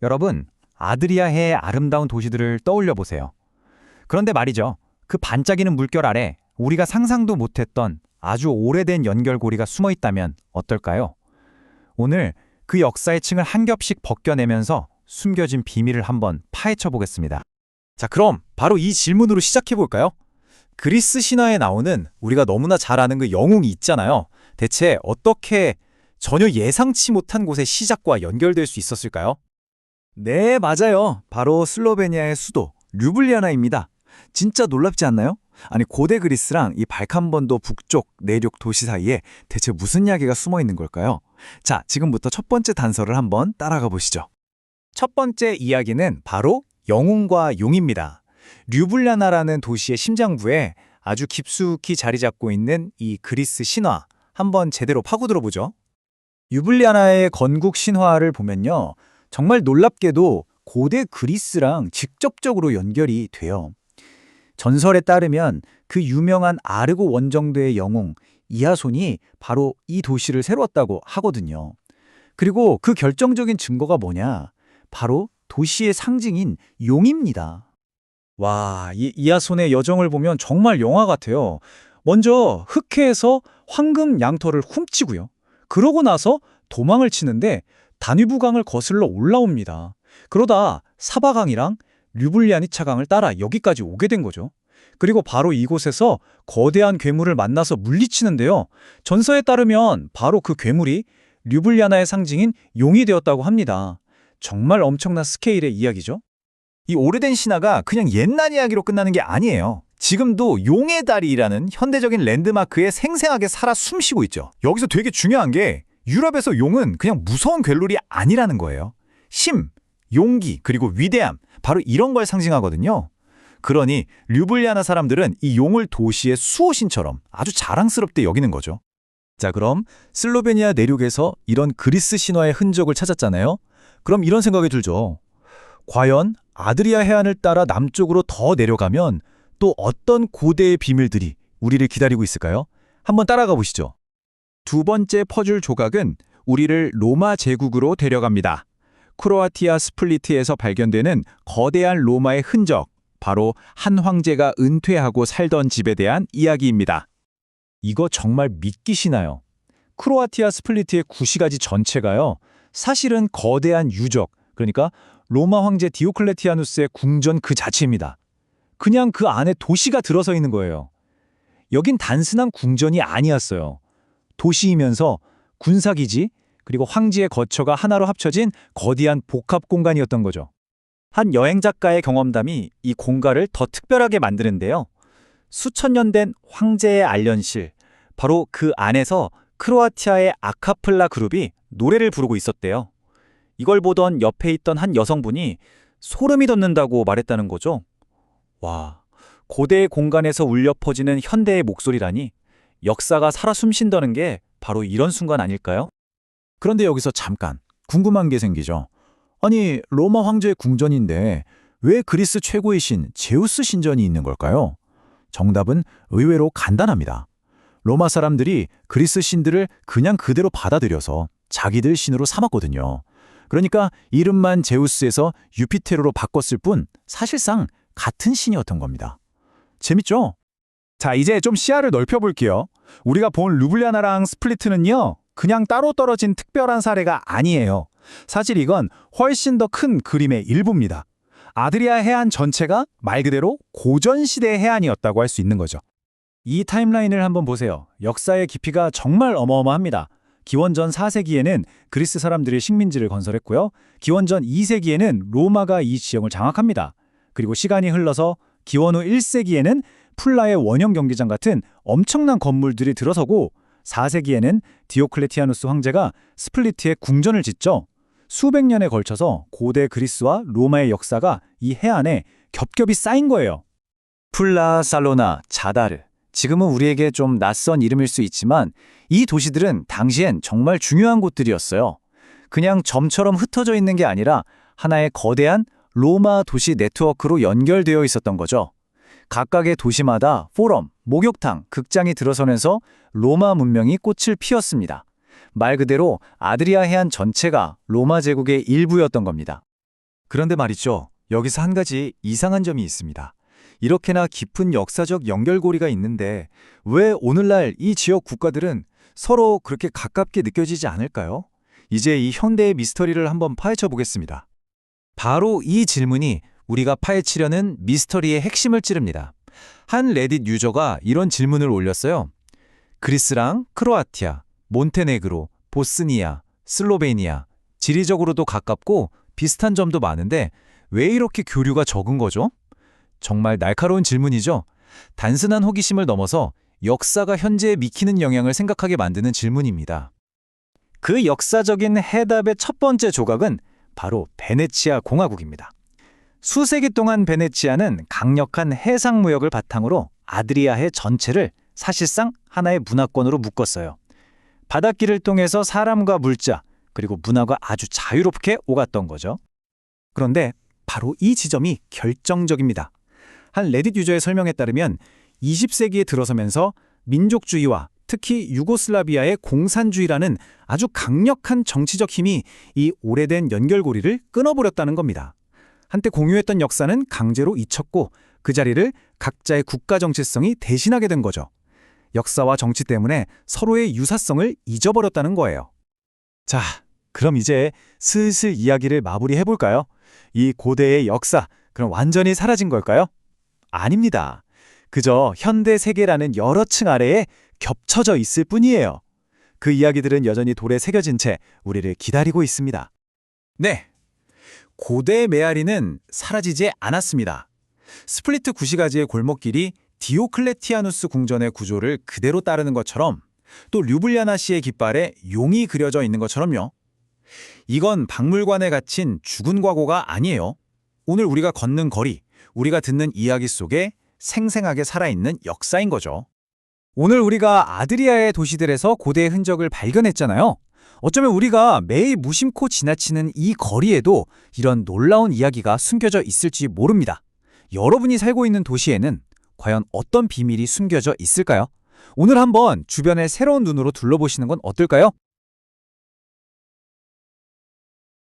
여러분, 아드리아해의 아름다운 도시들을 떠올려 보세요. 그런데 말이죠. 그 반짝이는 물결 아래 우리가 상상도 못했던 아주 오래된 연결고리가 숨어 있다면 어떨까요? 오늘 그 역사의 층을 한 겹씩 벗겨내면서 숨겨진 비밀을 한번 파헤쳐 보겠습니다. 자, 그럼 바로 이 질문으로 시작해 볼까요? 그리스 신화에 나오는 우리가 너무나 잘 아는 그 영웅이 있잖아요. 대체 어떻게 전혀 예상치 못한 곳의 시작과 연결될 수 있었을까요? 네, 맞아요. 바로 슬로베니아의 수도 류블리아나입니다. 진짜 놀랍지 않나요? 아니, 고대 그리스랑 이 발칸반도 북쪽 내륙 도시 사이에 대체 무슨 이야기가 숨어 있는 걸까요? 자, 지금부터 첫 번째 단서를 한번 따라가 보시죠. 첫 번째 이야기는 바로 영웅과 용입니다. 류블리아나라는 도시의 심장부에 아주 깊숙이 자리 잡고 있는 이 그리스 신화, 한번 제대로 파고들어 보죠. 류블리아나의 건국 신화를 보면요. 정말 놀랍게도 고대 그리스랑 직접적으로 연결이 돼요. 전설에 따르면 그 유명한 아르고 원정대의 영웅 이하손이 바로 이 도시를 세웠다고 하거든요. 그리고 그 결정적인 증거가 뭐냐? 바로 도시의 상징인 용입니다. 와, 이 이하손의 여정을 보면 정말 영화 같아요. 먼저 흑해에서 황금 양털을 훔치고요. 그러고 나서 도망을 치는데 다뉴브강을 거슬러 올라옵니다. 그러다 사바강이랑 류블리아니차강을 따라 여기까지 오게 된 거죠. 그리고 바로 이곳에서 거대한 괴물을 만나서 물리치는데요. 전서에 따르면 바로 그 괴물이 류블리아나의 상징인 용이 되었다고 합니다. 정말 엄청난 스케일의 이야기죠. 이 오래된 신화가 그냥 옛날 이야기로 끝나는 게 아니에요. 지금도 용의 다리라는 현대적인 랜드마크에 생생하게 살아 숨쉬고 있죠. 여기서 되게 중요한 게 유럽에서 용은 그냥 무서운 괴물이 아니라는 거예요. 힘, 용기, 그리고 위대함, 바로 이런 걸 상징하거든요. 그러니 류블리아나 사람들은 이 용을 도시의 수호신처럼 아주 자랑스럽게 여기는 거죠. 자, 그럼 슬로베니아 내륙에서 이런 그리스 신화의 흔적을 찾았잖아요. 그럼 이런 생각이 들죠. 과연 아드리아 해안을 따라 남쪽으로 더 내려가면 또 어떤 고대의 비밀들이 우리를 기다리고 있을까요? 한번 따라가 보시죠. 두 번째 퍼즐 조각은 우리를 로마 제국으로 데려갑니다. 크로아티아 스플리트에서 발견되는 거대한 로마의 흔적, 바로 한 황제가 은퇴하고 살던 집에 대한 이야기입니다. 이거 정말 믿기시나요? 크로아티아 스플리트의 구시가지 전체가요. 사실은 거대한 유적, 그러니까 로마 황제 디오클레티아누스의 궁전 그 자체입니다. 그냥 그 안에 도시가 들어서 있는 거예요. 여긴 단순한 궁전이 아니었어요. 도시이면서 군사기지, 그리고 황제의 거처가 하나로 합쳐진 거대한 복합 공간이었던 거죠. 한 여행 작가의 경험담이 이 공간을 더 특별하게 만드는데요. 수천 년 된 황제의 알련실, 바로 그 안에서 크로아티아의 아카플라 그룹이 노래를 부르고 있었대요. 이걸 보던 옆에 있던 한 여성분이 소름이 돋는다고 말했다는 거죠. 와, 고대의 공간에서 울려 퍼지는 현대의 목소리라니 역사가 살아 숨쉰다는 게 바로 이런 순간 아닐까요? 그런데 여기서 잠깐 궁금한 게 생기죠. 아니, 로마 황제의 궁전인데 왜 그리스 최고의 신 제우스 신전이 있는 걸까요? 정답은 의외로 간단합니다. 로마 사람들이 그리스 신들을 그냥 그대로 받아들여서 자기들 신으로 삼았거든요. 그러니까 이름만 제우스에서 유피테로로 바꿨을 뿐 사실상 같은 신이었던 겁니다. 재밌죠? 자, 이제 좀 시야를 넓혀볼게요. 우리가 본 류블리아나랑 스플리트는요, 그냥 따로 떨어진 특별한 사례가 아니에요. 사실 이건 훨씬 더 큰 그림의 일부입니다. 아드리아 해안 전체가 말 그대로 고전시대의 해안이었다고 할 수 있는 거죠. 이 타임라인을 한번 보세요. 역사의 깊이가 정말 어마어마합니다. 기원전 4세기에는 그리스 사람들이 식민지를 건설했고요. 기원전 2세기에는 로마가 이 지형을 장악합니다. 그리고 시간이 흘러서 기원 후 1세기에는 풀라의 원형 경기장 같은 엄청난 건물들이 들어서고 4세기에는 디오클레티아누스 황제가 스플리트에 궁전을 짓죠. 수백 년에 걸쳐서 고대 그리스와 로마의 역사가 이 해안에 겹겹이 쌓인 거예요. 풀라, 살로나, 자다르. 지금은 우리에게 좀 낯선 이름일 수 있지만 이 도시들은 당시엔 정말 중요한 곳들이었어요. 그냥 점처럼 흩어져 있는 게 아니라 하나의 거대한 로마 도시 네트워크로 연결되어 있었던 거죠. 각각의 도시마다 포럼, 목욕탕, 극장이 들어서면서 로마 문명이 꽃을 피웠습니다. 말 그대로 아드리아 해안 전체가 로마 제국의 일부였던 겁니다. 그런데 말이죠. 여기서 한 가지 이상한 점이 있습니다. 이렇게나 깊은 역사적 연결고리가 있는데 왜 오늘날 이 지역 국가들은 서로 그렇게 가깝게 느껴지지 않을까요? 이제 이 현대의 미스터리를 한번 파헤쳐 보겠습니다. 바로 이 질문이 우리가 파헤치려는 미스터리의 핵심을 찌릅니다. 한 레딧 유저가 이런 질문을 올렸어요. 그리스랑 크로아티아, 몬테네그로, 보스니아, 슬로베니아, 지리적으로도 가깝고 비슷한 점도 많은데 왜 이렇게 교류가 적은 거죠? 정말 날카로운 질문이죠. 단순한 호기심을 넘어서 역사가 현재에 미치는 영향을 생각하게 만드는 질문입니다. 그 역사적인 해답의 첫 번째 조각은 바로 베네치아 공화국입니다. 수세기 동안 베네치아는 강력한 해상 무역을 바탕으로 아드리아해 전체를 사실상 하나의 문화권으로 묶었어요. 바닷길을 통해서 사람과 물자, 그리고 문화가 아주 자유롭게 오갔던 거죠. 그런데 바로 이 지점이 결정적입니다. 한 레딧 유저의 설명에 따르면 20세기에 들어서면서 민족주의와 특히 유고슬라비아의 공산주의라는 아주 강력한 정치적 힘이 이 오래된 연결고리를 끊어버렸다는 겁니다. 한때 공유했던 역사는 강제로 잊혔고 그 자리를 각자의 국가 정체성이 대신하게 된 거죠. 역사와 정치 때문에 서로의 유사성을 잊어버렸다는 거예요. 자, 그럼 이제 슬슬 이야기를 마무리해볼까요? 이 고대의 역사, 그럼 완전히 사라진 걸까요? 아닙니다. 그저 현대 세계라는 여러 층 아래에 겹쳐져 있을 뿐이에요. 그 이야기들은 여전히 돌에 새겨진 채 우리를 기다리고 있습니다. 네, 고대 메아리는 사라지지 않았습니다. 스플리트 구시가지의 골목길이 디오클레티아누스 궁전의 구조를 그대로 따르는 것처럼 또 류블리아나 시의 깃발에 용이 그려져 있는 것처럼요. 이건 박물관에 갇힌 죽은 과거가 아니에요. 오늘 우리가 걷는 거리, 우리가 듣는 이야기 속에 생생하게 살아있는 역사인 거죠. 오늘 우리가 아드리아의 도시들에서 고대의 흔적을 발견했잖아요. 어쩌면 우리가 매일 무심코 지나치는 이 거리에도 이런 놀라운 이야기가 숨겨져 있을지 모릅니다. 여러분이 살고 있는 도시에는 과연 어떤 비밀이 숨겨져 있을까요? 오늘 한번 주변을 새로운 눈으로 둘러보시는 건 어떨까요?